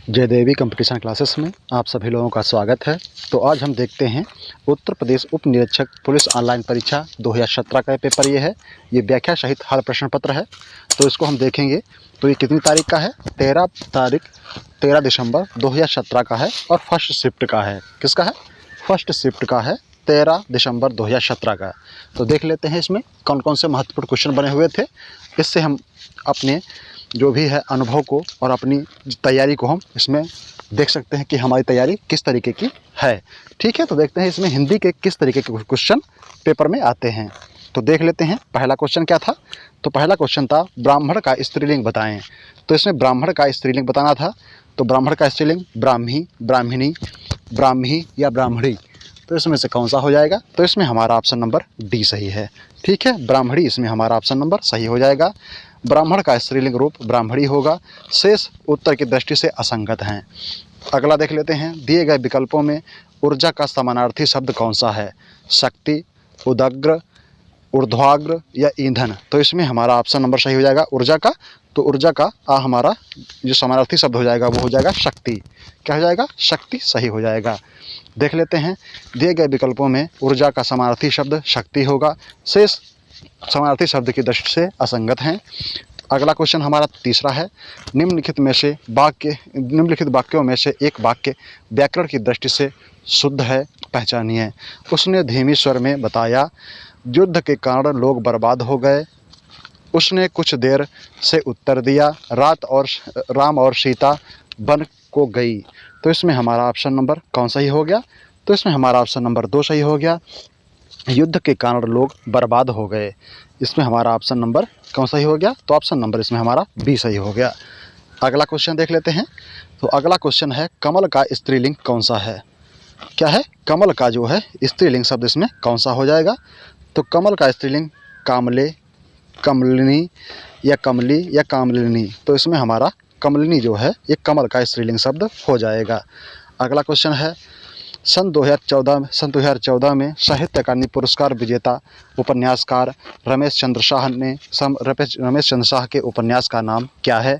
जय देवी competition classes में आप सभी लोगों का स्वागत है। तो आज हम देखते हैं उत्तर प्रदेश उप निरीक्षक पुलिस ऑनलाइन परीक्षा 2017 का पेपर ये है। ये व्याख्या सहित हर प्रश्न पत्र है, तो इसको हम देखेंगे। तो ये कितनी तारीख का है? 13 दिसंबर 2017 का है और फर्स्ट शिफ्ट का है। किसका है? फर्स्ट शिफ्ट का है, 13 दिसंबर 2017 का। तो देख लेते हैं इसमें कौन कौन से महत्वपूर्ण क्वेश्चन बने हुए थे। इससे हम अपने जो भी है अनुभव को और अपनी तैयारी को हम इसमें देख सकते हैं कि हमारी तैयारी किस तरीके की है। ठीक है, तो देखते हैं इसमें हिंदी के किस तरीके के क्वेश्चन पेपर में आते हैं। तो देख लेते हैं पहला क्वेश्चन क्या था। तो पहला क्वेश्चन था ब्राह्मण का स्त्रीलिंग बताएं। तो इसमें ब्राह्मण का स्त्रीलिंग बताना था। तो ब्राह्मण का स्त्रीलिंग ब्राह्मी, ब्राह्मणी, ब्राह्मी या ब्राह्मणी। तो इसमें से कौन सा हो जाएगा? तो इसमें हमारा ऑप्शन नंबर डी सही है। ठीक है, ब्राह्मणी इसमें हमारा ऑप्शन नंबर सही हो जाएगा। ब्राह्मण का स्त्रीलिंग रूप ब्राह्मणी होगा। शेष उत्तर की दृष्टि से असंगत हैं। अगला देख लेते हैं, दिए गए विकल्पों में ऊर्जा का समानार्थी शब्द कौन सा है? शक्ति, उदग्र, ऊर्ध्वाग्र या ईंधन। तो इसमें हमारा ऑप्शन नंबर सही हो जाएगा ऊर्जा का। तो ऊर्जा का हमारा जो समानार्थी शब्द हो जाएगा वो हो जाएगा शक्ति। क्या हो जाएगा? शक्ति सही हो जाएगा। देख लेते हैं, दिए गए विकल्पों में ऊर्जा का समानार्थी शब्द शक्ति होगा। शेष समानार्थी शब्द की दृष्टि से असंगत हैं। अगला क्वेश्चन हमारा तीसरा है, निम्नलिखित वाक्यों में से एक वाक्य व्याकरण की दृष्टि से शुद्ध है, पहचानिए। उसने धीमी स्वर में बताया, युद्ध के कारण लोग बर्बाद हो गए। उसने कुछ देर से उत्तर दिया, राम और सीता वन को गई। तो इसमें हमारा ऑप्शन नंबर कौन सही हो गया? तो इसमें हमारा ऑप्शन नंबर 2 सही हो गया। युद्ध के कारण लोग बर्बाद हो गए। इसमें हमारा ऑप्शन नंबर कौन सही हो गया? तो ऑप्शन नंबर इसमें हमारा बी सही हो गया। अगला क्वेश्चन देख लेते हैं। तो अगला क्वेश्चन है, कमल का स्त्रीलिंग कौन सा है? क्या है? कमल का जो है स्त्रीलिंग शब्द इसमें कौन सा हो जाएगा? तो कमल का स्त्रीलिंग कामले, कमलिनी या कमली या कामलिनी। तो इसमें हमारा कमलिनी जो है ये कमल का स्त्रीलिंग शब्द हो जाएगा। अगला क्वेश्चन है, सन 2014 में साहित्य अकादमी पुरस्कार विजेता उपन्यासकार रमेश चंद्र शाह के उपन्यास का नाम क्या है?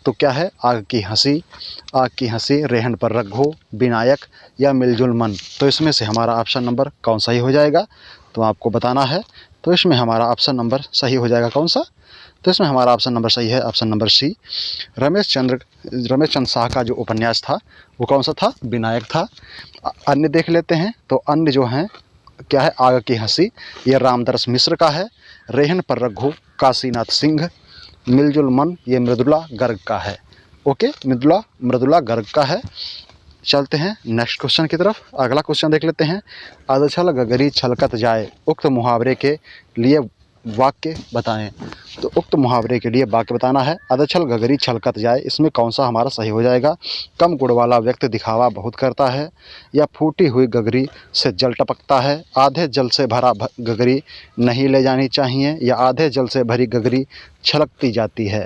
तो क्या है? आग की हंसी, रेहन पर रघु, विनायक या मिलजुल मन। तो इसमें से हमारा ऑप्शन नंबर कौन सही हो जाएगा? तो आपको बताना है। तो इसमें हमारा ऑप्शन नंबर सही हो जाएगा कौन सा? तो इसमें हमारा ऑप्शन नंबर सही है, option number C. Ramesh Chandra Shah का जो उपन्यास था वो कौन सा था? विनायक था। अन्य देख लेते हैं। तो अन्य जो हैं क्या है? आग की हंसी, ये रामदरस मिश्र का है। रेहन पर रघु काशीनाथ सिंह। मिलजुल मन ये मृदुला गर्ग का है। ओके, मृदुला गर्ग का है। चलते हैं नेक्स्ट क्वेश्चन की तरफ। अगला क्वेश्चन देख लेते हैं, अधछल गगरी छलकत जाए, उक्त मुहावरे के लिए वाक्य बताएं। तो उक्त मुहावरे के लिए वाक्य बताना है। अधछल गगरी छलकत जाए, इसमें कौन सा हमारा सही हो जाएगा? कम गुण वाला व्यक्ति दिखावा बहुत करता है, या फूटी हुई गगरी से जल टपकता है, आधे जल से भरा गगरी नहीं ले जानी चाहिए, या आधे जल से भरी गगरी छलकती जाती है।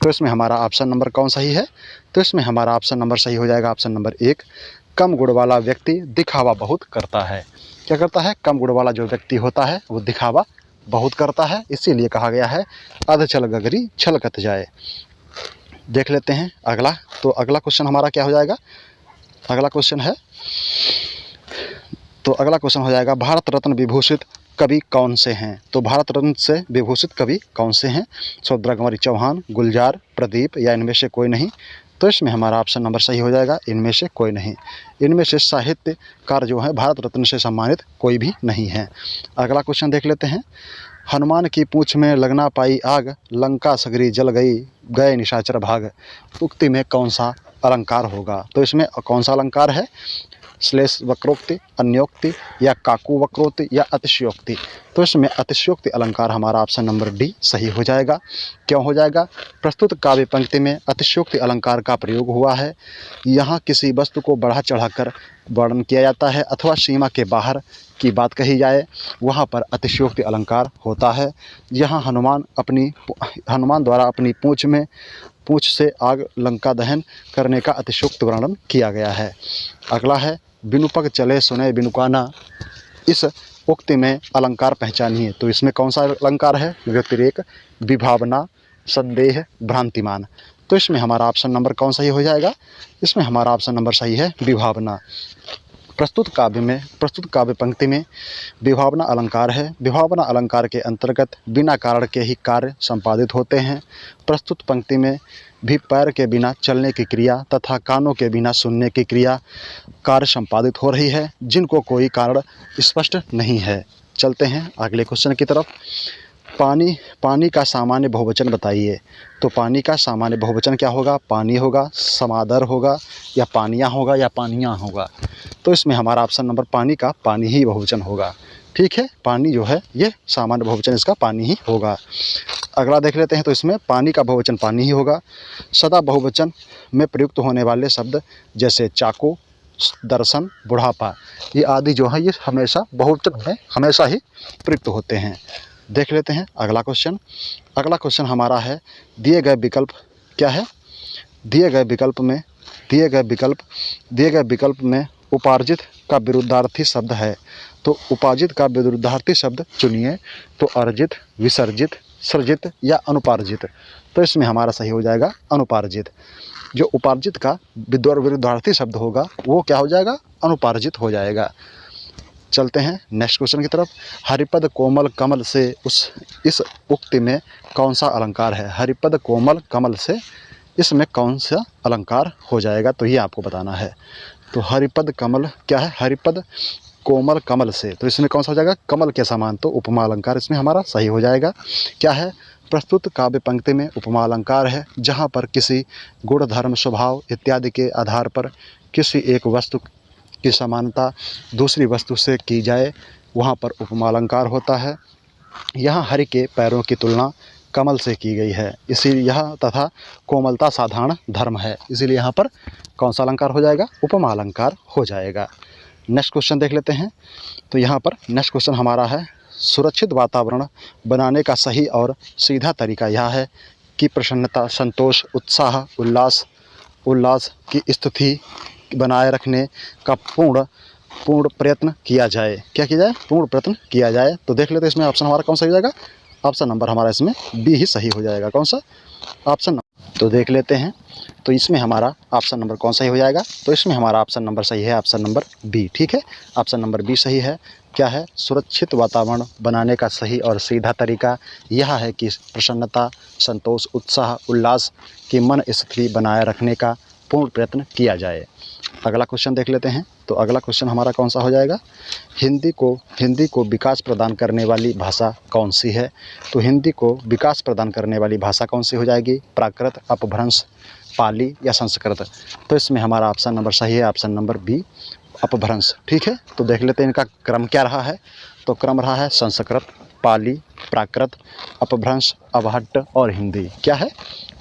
तो इसमें हमारा ऑप्शन नंबर कौन सही है? तो इसमें हमारा ऑप्शन नंबर सही हो जाएगा ऑप्शन नंबर 1। कम गुण वाला व्यक्ति दिखावा बहुत करता है। क्या करता है? कम गुण वाला जो व्यक्ति होता है वो दिखावा बहुत करता है, इसीलिए कहा गया है अधछल गगरी छलकत जाए। देख लेते हैं अगला। तो अगला क्वेश्चन हमारा क्या हो जाएगा? अगला क्वेश्चन है, तो अगला क्वेश्चन हो जाएगा, भारत रत्न विभूषित कवि कौन से हैं? तो भारत रत्न से विभूषित कवि कौन से हैं? सौदागरी चौहान, गुलजार, प्रदीप या इनमें से कोई नहीं। तो इसमें हमारा ऑप्शन नंबर सही हो जाएगा इनमें से कोई नहीं। इनमें से साहित्यकार जो है भारत रत्न से सम्मानित कोई भी नहीं है। अगला क्वेश्चन देख लेते हैं, हनुमान की पूंछ में लगना पाई आग, लंका सगरी जल गई, गए निशाचर भाग। उक्ति में कौन सा अलंकार होगा? तो इसमें कौन सा अलंकार है? श्लेष वक्रोक्ति, अन्योक्ति या काकू वक्रोक्ति या अतिशयोक्ति। तो इसमें अतिशयोक्ति अलंकार हमारा ऑप्शन नंबर डी सही हो जाएगा। क्यों हो जाएगा? प्रस्तुत काव्य पंक्ति में अतिशयोक्ति अलंकार का प्रयोग हुआ है। यहाँ किसी वस्तु को बढ़ा चढ़ाकर वर्णन किया जाता है अथवा सीमा के बाहर की बात कही जाए, वहाँ पर अतिशयोक्ति अलंकार होता है। यहाँ हनुमान द्वारा अपनी पूंछ से आग लंका दहन करने का अतिशयोक्त वर्णन किया गया है। अगला है, बिनु पग चले सुने बिनु काना, इस उक्ति में अलंकार पहचानिए। तो इसमें कौन सा अलंकार है? व्यतिरेक, विभावना, संदेह, भ्रांतिमान। तो इसमें हमारा ऑप्शन नंबर कौन सही हो जाएगा? इसमें हमारा ऑप्शन नंबर सही है विभावना। प्रस्तुत काव्य पंक्ति में विभावना अलंकार है। विभावना अलंकार के अंतर्गत बिना कारण के ही कार्य संपादित होते हैं। प्रस्तुत पंक्ति में भी पैर के बिना चलने की क्रिया तथा कानों के बिना सुनने की क्रिया कार्य संपादित हो रही है, जिनको कोई कारण स्पष्ट नहीं है। चलते हैं अगले क्वेश्चन की तरफ। पानी का सामान्य बहुवचन बताइए। तो पानी का सामान्य बहुवचन क्या होगा? पानी होगा, समादर होगा, या पानियाँ होगा, या पानियाँ होगा। तो इसमें हमारा ऑप्शन नंबर पानी का पानी ही बहुवचन होगा। ठीक है, पानी जो है ये सामान्य बहुवचन इसका पानी ही होगा। अगला देख लेते हैं। तो इसमें पानी का बहुवचन पानी ही होगा। सदा बहुवचन में प्रयुक्त होने वाले शब्द जैसे चाकू, दर्शन, बुढ़ापा, ये आदि जो है ये हमेशा बहुवचन में हमेशा ही प्रयुक्त होते हैं। देख लेते हैं अगला क्वेश्चन। अगला क्वेश्चन हमारा है दिए गए विकल्प क्या है? दिए गए विकल्प में उपार्जित का विरुद्धार्थी शब्द है। तो उपार्जित का विरुद्धार्थी शब्द चुनिए। तो अर्जित, विसर्जित, सृजित या अनुपार्जित। तो इसमें हमारा सही हो जाएगा अनुपार्जित। जो उपार्जित का विरुद्धार्थी शब्द होगा वो क्या हो जाएगा? अनुपार्जित हो जाएगा। चलते हैं नेक्स्ट क्वेश्चन की तरफ। हरिपद कोमल कमल से इस उक्ति में कौन सा अलंकार है? हरिपद कोमल कमल से इसमें कौन सा अलंकार हो जाएगा? तो ये आपको बताना है। तो हरिपद कमल क्या है? हरिपद कोमल कमल से, तो इसमें कौन सा हो जाएगा? कमल के समान, तो उपमा अलंकार इसमें हमारा सही हो जाएगा। क्या है? प्रस्तुत काव्य पंक्ति में उपमा अलंकार है। जहाँ पर किसी गुण, धर्म, स्वभाव इत्यादि के आधार पर किसी एक वस्तु की समानता दूसरी वस्तु से की जाए, वहाँ पर उपमा अलंकार होता है। यहाँ हरि के पैरों की तुलना कमल से की गई है, इसीलिए यह तथा कोमलता साधारण धर्म है, इसीलिए यहाँ पर कौन सा अलंकार हो जाएगा? उपमा अलंकार हो जाएगा। नेक्स्ट क्वेश्चन देख लेते हैं। तो यहाँ पर नेक्स्ट क्वेश्चन हमारा है सुरक्षित वातावरण बनाने का सही और सीधा तरीका यह है कि प्रसन्नता, संतोष, उत्साह, उल्लास की स्थिति बनाए रखने का पूर्ण प्रयत्न किया जाए। क्या किया जाए? पूर्ण प्रयत्न किया जाए। तो देख लेते हैं इसमें ऑप्शन हमारा कौन सा हो जाएगा? ऑप्शन नंबर हमारा इसमें बी ही सही हो जाएगा। कौन सा ऑप्शन नंबर? तो देख लेते हैं। तो इसमें हमारा ऑप्शन नंबर कौन सही हो जाएगा? तो इसमें हमारा ऑप्शन नंबर सही है, ऑप्शन नंबर बी। ठीक है, ऑप्शन नंबर बी सही है। क्या है? सुरक्षित वातावरण बनाने का सही और सीधा तरीका यह है कि प्रसन्नता, संतोष, उत्साह, उल्लास की मन स्थिति बनाए रखने का पूर्ण प्रयत्न किया जाए। अगला क्वेश्चन देख लेते हैं। तो अगला क्वेश्चन हमारा कौन सा हो जाएगा? हिंदी को विकास प्रदान करने वाली भाषा कौन सी है? तो हिंदी को विकास प्रदान करने वाली भाषा कौन सी हो जाएगी? प्राकृत, अपभ्रंश, पाली या संस्कृत? तो इसमें हमारा ऑप्शन नंबर सही है, ऑप्शन नंबर बी, अपभ्रंश। ठीक है, तो देख लेते हैं इनका क्रम क्या रहा है। तो क्रम रहा है संस्कृत, पाली, प्राकृत, अपभ्रंश, अवहट्ट और हिंदी। क्या है?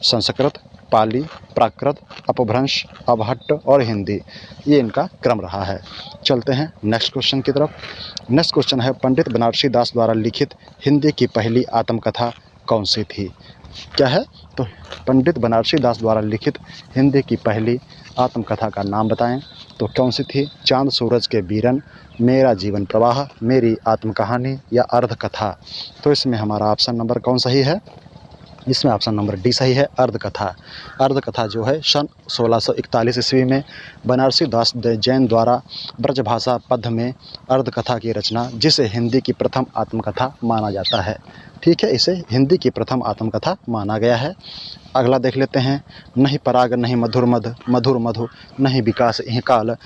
संस्कृत, पाली, प्राकृत, अपभ्रंश, अवहट्ट और हिंदी, ये इनका क्रम रहा है। चलते हैं नेक्स्ट क्वेश्चन की तरफ। नेक्स्ट क्वेश्चन है पंडित बनारसी दास द्वारा लिखित हिंदी की पहली आत्मकथा कौन सी थी? क्या है? तो पंडित बनारसी दास द्वारा लिखित हिंदी की पहली आत्मकथा का नाम बताएं। तो कौन सी थी? चांद सूरज के बीरन, मेरा जीवन प्रवाह, मेरी आत्मकहानी या अर्धकथा? तो इसमें हमारा ऑप्शन नंबर कौन सही है? इसमें ऑप्शन नंबर डी सही है, अर्धकथा। अर्धकथा जो है सन 1641 ईस्वी में बनारसी दास जैन द्वारा ब्रजभाषा पद्य में अर्धकथा की रचना, जिसे हिंदी की प्रथम आत्मकथा माना जाता है। ठीक है, इसे हिंदी की प्रथम आत्मकथा माना गया है। अगला देख लेते हैं। नहीं पराग नहीं मधुर मधु, नहीं विकास इह काल,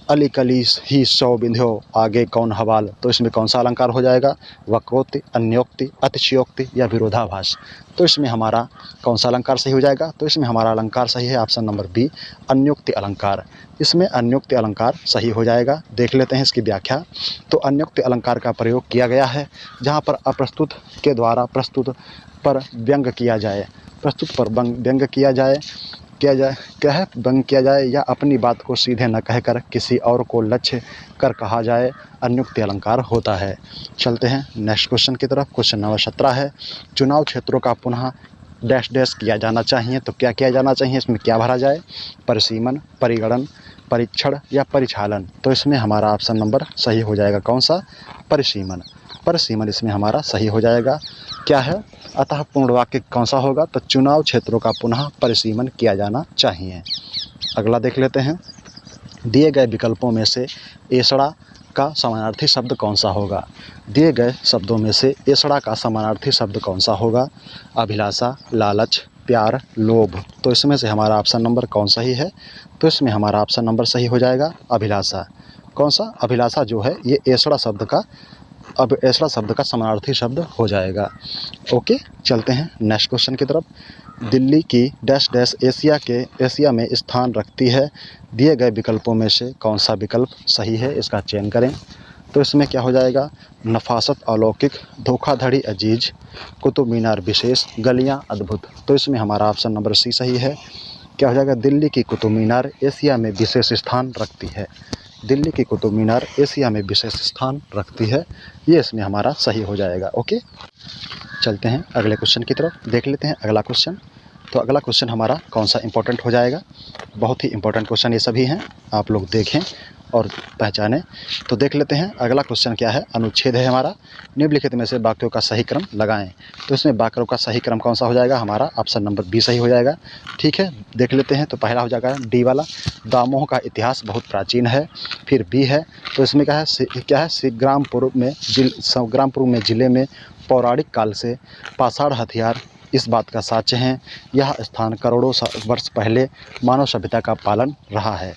अली कली ही सौ बिंध्यो, आगे कौन हवाल? तो इसमें कौन सा अलंकार हो जाएगा? वक्रोक्ति, अन्योक्ति, अतिशयोक्ति या विरोधाभास? तो इसमें हमारा कौन सा अलंकार सही हो जाएगा? तो इसमें हमारा अलंकार सही है, ऑप्शन नंबर बी, अन्योक्ति अलंकार। इसमें अन्योक्ति अलंकार सही हो जाएगा। देख लेते हैं इसकी व्याख्या। तो अन्योक्ति अलंकार का प्रयोग किया गया है जहाँ पर अप्रस्तुत के द्वारा प्रस्तुत पर व्यंग किया जाए, प्रस्तुत पर व्यंग किया जाए व्यंग किया जाए या अपनी बात को सीधे न कहकर किसी और को लक्ष्य कर कहा जाए, अन्योक्ति अलंकार होता है। चलते हैं नेक्स्ट क्वेश्चन की तरफ। क्वेश्चन नंबर 17 है चुनाव क्षेत्रों का पुनः डैश डैश किया जाना चाहिए। तो क्या किया जाना चाहिए? इसमें क्या भरा जाए? परिसीमन, परिगणन, परीक्षण या परिचालन? तो इसमें हमारा ऑप्शन नंबर सही हो जाएगा, कौन सा? परिसीमन। परिसीमन इसमें हमारा सही हो जाएगा। क्या है? अतः पूर्ण वाक्य कौन सा होगा? तो चुनाव क्षेत्रों का पुनः परिसीमन किया जाना चाहिए। अगला देख लेते हैं। दिए गए विकल्पों में से एसड़ा का समानार्थी शब्द कौन सा होगा? दिए गए शब्दों में से एसड़ा का समानार्थी शब्द कौन सा होगा? अभिलाषा, लालच, प्यार, लोभ। तो इसमें से हमारा ऑप्शन नंबर कौन सही है? तो इसमें हमारा ऑप्शन नंबर सही हो जाएगा अभिलाषा। कौन सा? अभिलाषा जो है ये एसड़ा शब्द का समानार्थी शब्द हो जाएगा। ओके, चलते हैं नेक्स्ट क्वेश्चन की तरफ। दिल्ली की डैश डैश एशिया में स्थान रखती है। दिए गए विकल्पों में से कौन सा विकल्प सही है? इसका चयन करें। तो इसमें क्या हो जाएगा? नफासत अलौकिक, धोखाधड़ी अजीज, कुतुब मीनार विशेष, गलियां अद्भुत। तो इसमें हमारा ऑप्शन नंबर सी सही है। क्या हो जाएगा? दिल्ली की कुतुब मीनार एशिया में विशेष स्थान रखती है। दिल्ली की कुतुब मीनार एशिया में विशेष स्थान रखती है, ये इसमें हमारा सही हो जाएगा। ओके, चलते हैं अगले क्वेश्चन की तरफ। देख लेते हैं अगला क्वेश्चन। तो अगला क्वेश्चन हमारा कौन सा इंपॉर्टेंट हो जाएगा? बहुत ही इंपॉर्टेंट क्वेश्चन ये सभी हैं, आप लोग देखें और पहचानें। तो देख लेते हैं अगला क्वेश्चन क्या है। अनुच्छेद है हमारा, निम्नलिखित में से वाक्यों का सही क्रम लगाएं। तो इसमें वाक्यों का सही क्रम कौन सा हो जाएगा? हमारा ऑप्शन नंबर बी सही हो जाएगा। ठीक है, देख लेते हैं। तो पहला हो जाएगा डी वाला, दामोह का इतिहास बहुत प्राचीन है। फिर बी है, तो इसमें क्या है? संग्रामपुर में जिले में पौराणिक काल से पाषाण हथियार इस बात का साक्ष्य हैं। यह स्थान करोड़ों वर्ष पहले मानव सभ्यता का पालन रहा है।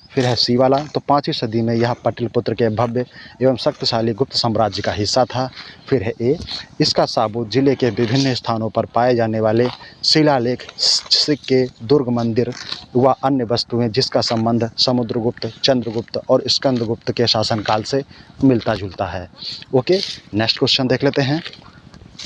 फिर है सी वाला, तो 5वीं सदी में यह पाटलिपुत्र के भव्य एवं शक्तिशाली गुप्त साम्राज्य का हिस्सा था। फिर है ए, इसका साबूत जिले के विभिन्न स्थानों पर पाए जाने वाले शिलालेख, सिक्के, दुर्ग, मंदिर व अन्य वस्तुएं जिसका संबंध समुद्रगुप्त, चंद्रगुप्त और स्कंदगुप्त के शासनकाल से मिलता जुलता है। ओके, नेक्स्ट क्वेश्चन देख लेते हैं।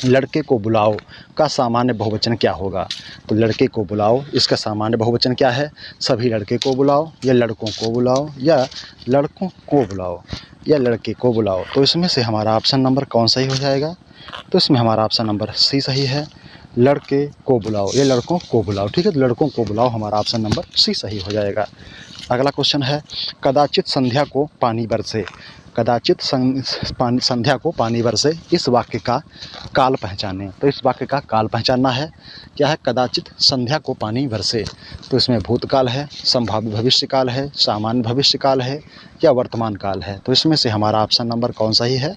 लड़के को बुलाओ का सामान्य बहुवचन क्या होगा? तो लड़के को बुलाओ, इसका सामान्य बहुवचन क्या है? सभी लड़के को बुलाओ, या लड़कों को बुलाओ, या लड़कों को बुलाओ, या लड़के को बुलाओ। तो इसमें से हमारा ऑप्शन नंबर कौन सही हो जाएगा? तो इसमें हमारा ऑप्शन नंबर सी सही है, लड़के को बुलाओ या लड़कों को बुलाओ। ठीक है, तो लड़कों को बुलाओ हमारा ऑप्शन नंबर सी सही हो जाएगा। अगला क्वेश्चन है, कदाचित संध्या को पानी बरसे। कदाचित संध्या को पानी बरसे, इस वाक्य का काल पहचानें। तो इस वाक्य का काल पहचानना है। क्या है? कदाचित संध्या को पानी बरसे। तो इसमें भूतकाल है, संभाव्य भविष्यकाल है, सामान्य भविष्यकाल है, या वर्तमान काल है। तो इसमें से हमारा ऑप्शन नंबर कौन सही है?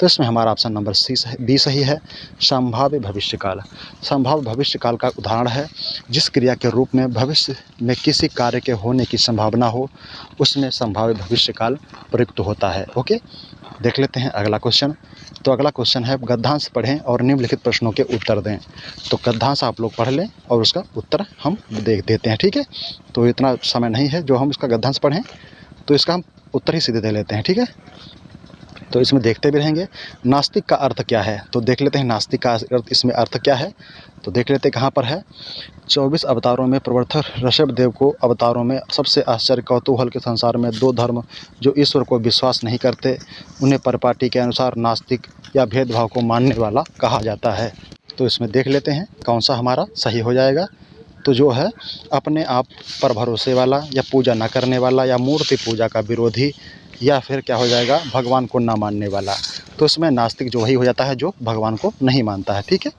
तो इसमें हमारा ऑप्शन नंबर बी सही है, संभाव्य भविष्यकाल। संभाव्य भविष्यकाल का उदाहरण है जिस क्रिया के रूप में भविष्य में किसी कार्य के होने की संभावना हो, उसमें संभाव्य भविष्यकाल प्रयुक्त होता है। ओके, देख लेते हैं अगला क्वेश्चन। तो अगला क्वेश्चन है, गद्यांश पढ़ें और निम्नलिखित प्रश्नों के उत्तर दें। तो गद्यांश आप लोग पढ़ लें और उसका उत्तर हम देख देते हैं। ठीक है, तो इतना समय नहीं है जो हम इसका गद्यांश पढ़ें, तो इसका हम उत्तर ही सीधे दे लेते हैं। ठीक है, तो इसमें देखते भी रहेंगे। नास्तिक का अर्थ क्या है? तो देख लेते हैं नास्तिक का अर्थ, इसमें अर्थ क्या है। तो देख लेते हैं कहाँ पर है। 24 अवतारों में प्रवर्तक ऋषभदेव को अवतारों में सबसे आश्चर्य कौतूहल के संसार में 2 धर्म जो ईश्वर को विश्वास नहीं करते, उन्हें परिपाटी के अनुसार नास्तिक या भेदभाव को मानने वाला कहा जाता है। तो इसमें देख लेते हैं कौन सा हमारा सही हो जाएगा। तो जो है अपने आप पर भरोसे वाला, या पूजा न करने वाला, या मूर्ति पूजा का विरोधी, या फिर क्या हो जाएगा भगवान को ना मानने वाला। तो इसमें नास्तिक जो वही हो जाता है जो भगवान को नहीं मानता है। ठीक है,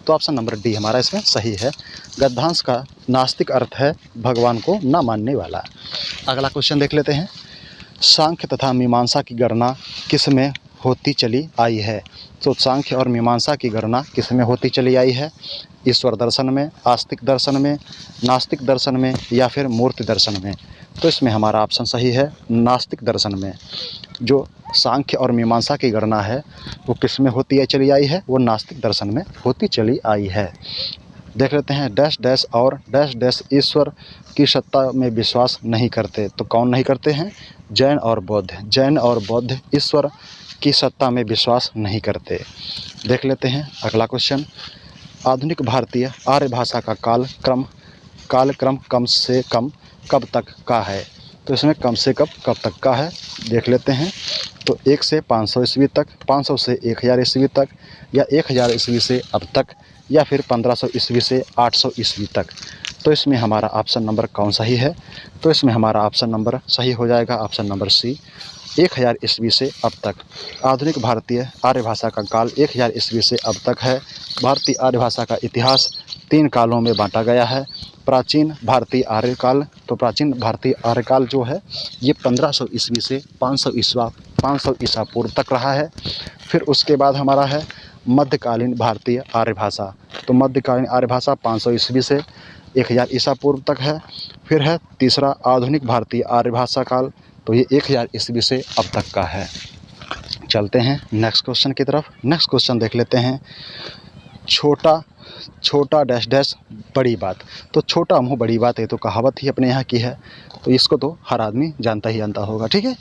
तो ऑप्शन नंबर डी हमारा इसमें सही है। गद्यांश का नास्तिक अर्थ है भगवान को ना मानने वाला। अगला क्वेश्चन देख लेते हैं। सांख्य तथा मीमांसा की गणना किस में होती चली आई है? तो सांख्य और मीमांसा की गणना किस में होती चली आई है? ईश्वर दर्शन में, आस्तिक दर्शन में, नास्तिक दर्शन में, या फिर मूर्ति दर्शन में। तो इसमें हमारा ऑप्शन सही है, नास्तिक दर्शन में। जो सांख्य और मीमांसा की गणना है वो किस में होती चली आई है? वो नास्तिक दर्शन में होती चली आई है। देख लेते हैं, डैश डैश और डैश डैश ईश्वर की सत्ता में विश्वास नहीं करते। तो कौन नहीं करते हैं? जैन और बौद्ध। जैन और बौद्ध ईश्वर की सत्ता में विश्वास नहीं करते। देख लेते हैं अगला क्वेश्चन। आधुनिक भारतीय आर्य भाषा का कालक्रम कम से कम कब तक का है? तो इसमें कम से कब तक का है देख लेते हैं। तो 1 से 500 ईस्वी तक, 500 से 1000 ईस्वी तक, या 1000 ईस्वी से अब तक, या फिर 1500 ईस्वी से 800 ईस्वी तक। तो इसमें हमारा ऑप्शन नंबर कौन सही है? तो इसमें हमारा ऑप्शन नंबर सही हो जाएगा ऑप्शन नंबर सी, 1000 ईस्वी से अब तक। आधुनिक भारतीय आर्य भाषा का काल 1000 ईस्वी से अब तक है। भारतीय आर्य भाषा का इतिहास 3 कालों में बांटा गया है। प्राचीन भारतीय आर्यकाल, तो प्राचीन भारतीय आर्यकाल जो है ये 1500 ईस्वी से 500 ईसा पूर्व तक रहा है। फिर उसके बाद हमारा है मध्यकालीन भारतीय आर्य भाषा, तो मध्यकालीन आर्य भाषा 500 ईस्वी से 1000 ईसा पूर्व तक है। फिर है तीसरा आधुनिक भारतीय आर्य भाषा काल, तो ये 1000 ईस्वी से अब तक का है। चलते हैं नेक्स्ट क्वेश्चन की तरफ। नेक्स्ट क्वेश्चन देख लेते हैं। छोटा डैश डैश बड़ी बात। तो छोटा मुँह बड़ी बात, ये तो कहावत ही अपने यहाँ की है, तो इसको तो हर आदमी जानता होगा। ठीक है,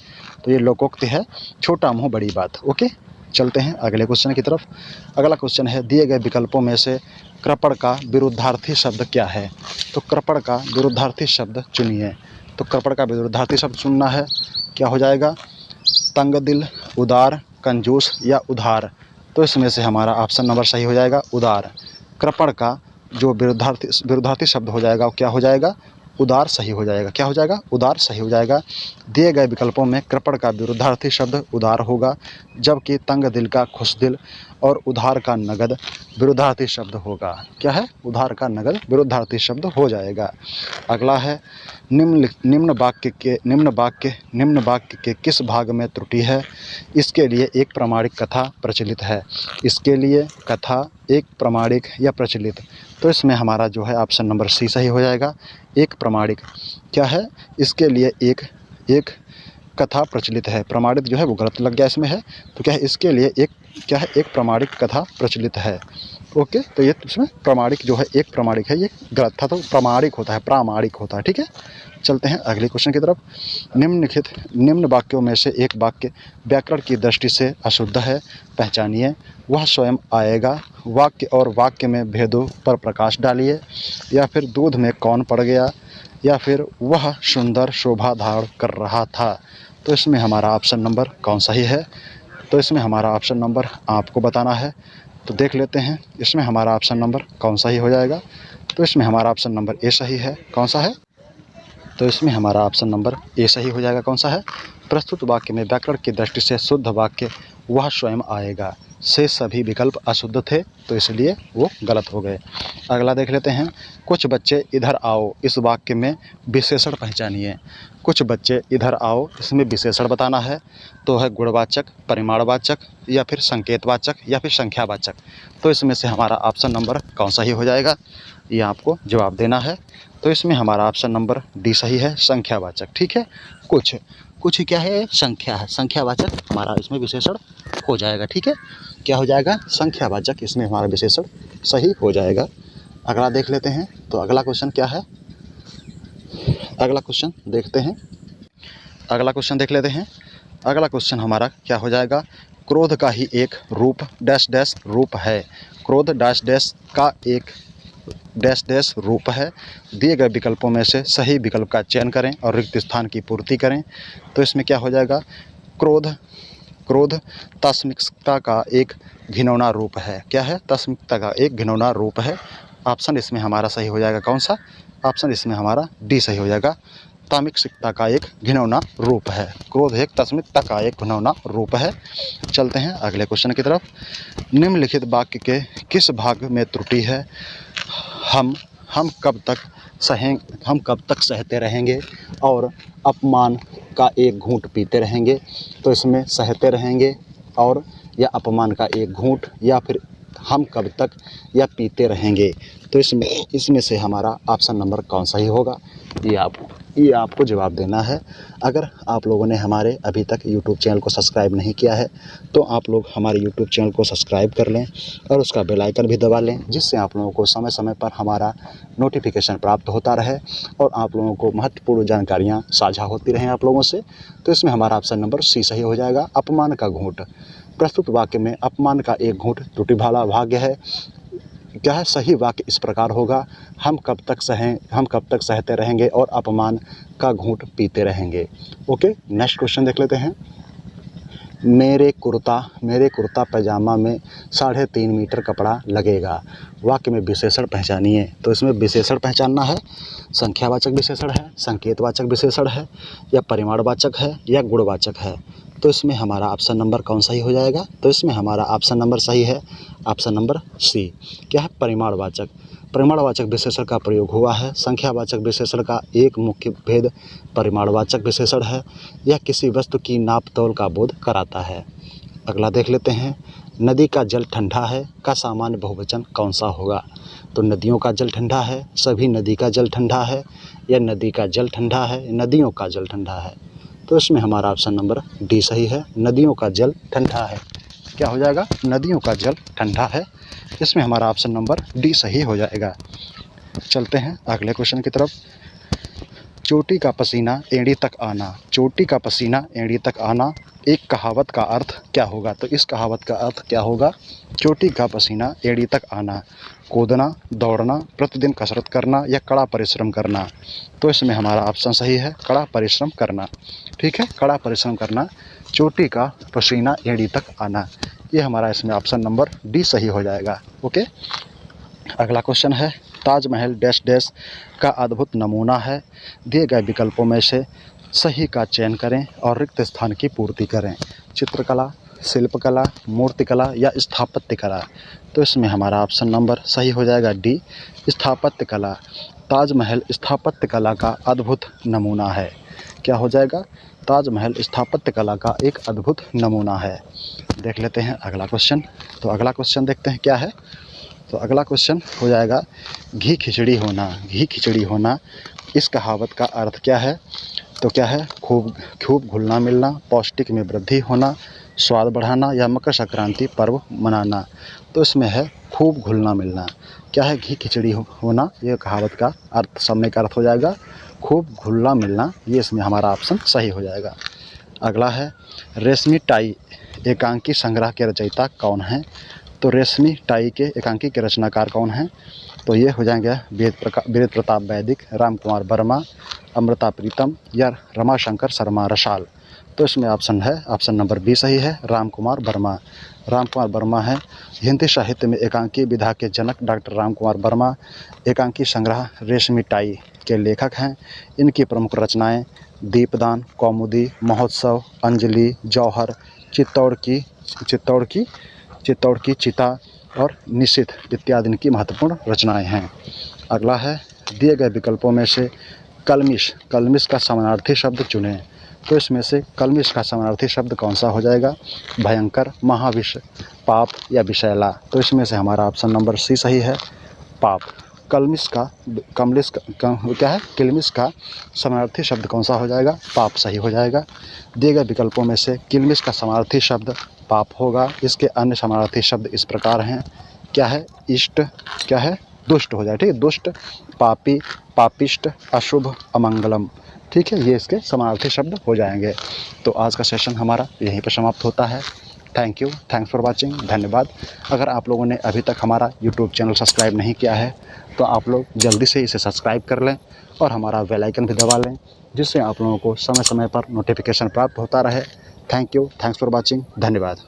तो ये लोकोक्ति है, छोटा मुँह बड़ी बात। ओके, चलते हैं अगले क्वेश्चन की तरफ। अगला क्वेश्चन है, दिए गए विकल्पों में से कृपण का विरुद्धार्थी शब्द क्या है? तो कृपण का विरुद्धार्थी शब्द चुनिए। तो कृपण का विरुद्धार्थी शब्द चुनना है, क्या हो जाएगा? तंगदिल, उदार, कंजूस या उधार। तो इसमें से हमारा ऑप्शन नंबर सही हो जाएगा उदार। कृपण का जो विरुद्धार्थी शब्द हो जाएगा वो क्या हो जाएगा? उदार सही हो जाएगा। क्या हो जाएगा? उदार सही हो जाएगा। दिए गए विकल्पों में कृपण का विरुद्धार्थी शब्द उदार होगा, जबकि तंग दिल का खुशदिल और उधार का नगद विरुद्धार्थी शब्द होगा। क्या है? उधार का नगद विरुद्धार्थी शब्द हो जाएगा। अगला है, निम्न वाक्य के किस भाग में त्रुटि है? इसके लिए एक प्रमाणिक कथा प्रचलित है। इसके लिए कथा, एक प्रमाणिक या प्रचलित। तो इसमें हमारा जो है ऑप्शन नंबर सी सही हो जाएगा, एक प्रमाणिक। क्या है? इसके लिए एक कथा प्रचलित है। प्रमाणित जो है वो गलत लग गया इसमें है, तो क्या है? इसके लिए एक प्रमाणिक कथा प्रचलित है। ओके, तो ये इसमें प्रमाणिक जो है एक प्रमाणिक है, ये गलत था, तो प्रमाणिक होता है, प्रामाणिक होता है। ठीक है, चलते हैं अगले क्वेश्चन की तरफ। निम्न वाक्यों में से एक वाक्य व्याकरण की दृष्टि से अशुद्ध है, पहचानिए। वह स्वयं आएगा। वाक्य और वाक्य में भेदों पर प्रकाश डालिए। या फिर दूध में कौन पड़ गया। या फिर वह सुंदर शोभा धारण कर रहा था। तो इसमें हमारा ऑप्शन नंबर कौन सही है? तो इसमें हमारा ऑप्शन नंबर आपको बताना है, तो देख लेते हैं इसमें हमारा ऑप्शन नंबर कौन सा ही हो जाएगा। तो इसमें हमारा ऑप्शन नंबर ए सही है। कौन सा है? तो इसमें हमारा ऑप्शन नंबर ए सही हो जाएगा। कौन सा है? प्रस्तुत वाक्य में व्याकरण की दृष्टि से शुद्ध वाक्य वह स्वयं आएगा से सभी विकल्प अशुद्ध थे, तो इसलिए वो गलत हो गए। अगला देख लेते हैं। कुछ बच्चे इधर आओ, इस वाक्य में विशेषण पहचानिए। कुछ बच्चे इधर आओ, इसमें विशेषण बताना है, तो है गुणवाचक, परिमाणवाचक या फिर संकेतवाचक या फिर संख्यावाचक। तो इसमें से हमारा ऑप्शन नंबर कौन सा ही हो जाएगा, ये आपको जवाब देना है। तो इसमें हमारा ऑप्शन नंबर डी सही है, संख्यावाचक। ठीक है, कुछ क्या है? संख्या है, संख्यावाचक हमारा इसमें विशेषण हो जाएगा। ठीक है, क्या हो जाएगा? संख्यावाचक, इसमें हमारा विशेषण सही हो जाएगा। अगला देख लेते हैं। तो अगला क्वेश्चन क्या है? अगला क्वेश्चन देखते हैं। अगला क्वेश्चन देख लेते हैं। अगला क्वेश्चन हमारा क्या हो जाएगा? क्रोध का ही एक रूप डैश डैश रूप है। क्रोध डैश डैश का एक डैश डैश रूप है। दिए गए विकल्पों में से सही विकल्प का चयन करें और रिक्त स्थान की पूर्ति करें। तो इसमें क्या हो जाएगा? क्रोध तास्मिकता का एक घिनौना रूप है। क्या है? तास्मिकता का एक घिनौना रूप है। ऑप्शन इसमें हमारा सही हो जाएगा। कौन सा? ऑप्शन इसमें हमारा डी सही हो जाएगा, तामिकता का एक घिनौना रूप है। क्रोध एक तास्मिकता का एक घिनौना रूप है। चलते हैं अगले क्वेश्चन की तरफ। निम्नलिखित वाक्य के किस भाग में त्रुटि है? हम कब तक सहते रहेंगे और अपमान का एक घूंट पीते रहेंगे। तो इसमें सहते रहेंगे और या अपमान का एक घूंट या फिर हम कब तक या पीते रहेंगे। तो इसमें से हमारा ऑप्शन नंबर कौन सा ही होगा, ये आपको जवाब देना है। अगर आप लोगों ने हमारे अभी तक यूट्यूब चैनल को सब्सक्राइब नहीं किया है तो आप लोग हमारे यूट्यूब चैनल को सब्सक्राइब कर लें और उसका बेल आइकन भी दबा लें, जिससे आप लोगों को समय समय पर हमारा नोटिफिकेशन प्राप्त होता रहे और आप लोगों को महत्वपूर्ण जानकारियाँ साझा होती रहें आप लोगों से। तो इसमें हमारा ऑप्शन नंबर सी सही हो जाएगा, अपमान का घूंट। प्रस्तुत वाक्य में अपमान का एक घूंट त्रुटि वाला भाग्य है। क्या है? सही वाक्य इस प्रकार होगा, हम कब तक सहते रहेंगे और अपमान का घूंट पीते रहेंगे। ओके, नेक्स्ट क्वेश्चन देख लेते हैं। मेरे कुर्ता पैजामा में 3.5 मीटर कपड़ा लगेगा। वाक्य में विशेषण पहचानिए। तो इसमें विशेषण पहचानना है, संख्यावाचक विशेषण है, संकेतवाचक विशेषण है या परिमाणवाचक है या गुणवाचक है। तो इसमें हमारा ऑप्शन नंबर कौन सही हो जाएगा? तो इसमें हमारा ऑप्शन नंबर सही है ऑप्शन नंबर सी। क्या है? परिमाणवाचक। परिमाणवाचक विशेषण का प्रयोग हुआ है। संख्यावाचक विशेषण का एक मुख्य भेद परिमाणवाचक विशेषण है। यह किसी वस्तु की नाप तोल का बोध कराता है। अगला देख लेते हैं। नदी का जल ठंडा है का सामान्य बहुवचन कौन सा होगा? तो नदियों का जल ठंडा है, सभी नदी का जल ठंडा है, या नदी का जल ठंडा है, नदियों का जल ठंडा है। तो इसमें हमारा ऑप्शन नंबर डी सही है, नदियों का जल ठंडा है। क्या हो जाएगा? नदियों का जल ठंडा है। इसमें हमारा ऑप्शन नंबर डी सही हो जाएगा। चलते हैं अगले क्वेश्चन की तरफ। चोटी का पसीना एड़ी तक आना, चोटी का पसीना एड़ी तक आना एक कहावत का अर्थ क्या होगा? तो इस कहावत का अर्थ क्या होगा? चोटी का पसीना एड़ी तक आना, कूदना, दौड़ना, प्रतिदिन कसरत करना, या कड़ा परिश्रम करना। तो इसमें हमारा ऑप्शन सही है, कड़ा परिश्रम करना। ठीक है, कड़ा परिश्रम करना, चोटी का पसीना एड़ी तक आना। ये हमारा इसमें ऑप्शन नंबर डी सही हो जाएगा। ओके, अगला क्वेश्चन है। ताजमहल डैश डैश का अद्भुत नमूना है। दिए गए विकल्पों में से सही का चयन करें और रिक्त स्थान की पूर्ति करें। चित्रकला, शिल्पकला, मूर्तिकला, या स्थापत्य कला। तो इसमें हमारा ऑप्शन नंबर सही हो जाएगा डी, स्थापत्य कला। ताजमहल स्थापत्य कला का अद्भुत नमूना है। क्या हो जाएगा? ताजमहल स्थापत्य कला का एक अद्भुत नमूना है। देख लेते हैं अगला क्वेश्चन। तो अगला क्वेश्चन देखते हैं क्या है। तो अगला क्वेश्चन हो जाएगा घी खिचड़ी होना। घी खिचड़ी होना इस कहावत का अर्थ क्या है? तो क्या है? खूब घुलना मिलना, पौष्टिक में वृद्धि होना, स्वाद बढ़ाना, या मकर संक्रांति पर्व मनाना। तो इसमें है खूब घुलना मिलना। क्या है? घी खिचड़ी होना, ये कहावत का अर्थ समय का अर्थ हो जाएगा खूब घुलना मिलना। ये इसमें हमारा ऑप्शन सही हो जाएगा। अगला है रेशमी टाई एकांकी संग्रह के रचयिता कौन हैं? तो रेशमी टाई के एकांकी के रचनाकार कौन हैं? तो ये हो जाएंगे वेद प्रताप वैदिक, राम कुमार वर्मा, अमृता प्रीतम, या रमाशंकर शर्मा रसाल। तो इसमें ऑप्शन है ऑप्शन नंबर बी सही है, राम कुमार वर्मा। राम कुमार वर्मा है हिंदी साहित्य में एकांकी विधा के जनक। डॉक्टर राम कुमार वर्मा एकांकी संग्रह रेशमी टाई के लेखक हैं। इनकी प्रमुख रचनाएं दीपदान, कौमुदी, महोत्सव, अंजलि, जौहर, चित्तौड़ की चिता और निशित इत्यादि इनकी महत्वपूर्ण रचनाएं हैं। अगला है दिए गए विकल्पों में से कलमिश का समानार्थी शब्द चुनें। तो इसमें से कलमिश का समानार्थी शब्द कौन सा हो जाएगा? भयंकर, महाविष, पाप, या विषैला। तो इसमें से हमारा ऑप्शन नंबर सी सही है, पाप। किलमिश का समानार्थी शब्द कौन सा हो जाएगा? पाप सही हो जाएगा। दिए गए विकल्पों में से किलमिश का समानार्थी शब्द पाप होगा। इसके अन्य समानार्थी शब्द इस प्रकार हैं। क्या है? इष्ट, क्या है? दुष्ट हो जाए। ठीक है, दुष्ट, पापी, पापिष्ट, अशुभ, अमंगलम। ठीक है, ये इसके समानार्थी शब्द हो जाएंगे। तो आज का सेशन हमारा यहीं पर समाप्त होता है। Thank you, thanks for watching, धन्यवाद। अगर आप लोगों ने अभी तक हमारा यूट्यूब चैनल सब्सक्राइब नहीं किया है तो आप लोग जल्दी से इसे सब्सक्राइब कर लें और हमारा बेल आइकन भी दबा लें, जिससे आप लोगों को समय समय पर नोटिफिकेशन प्राप्त होता रहे। Thank you, thanks for watching, धन्यवाद।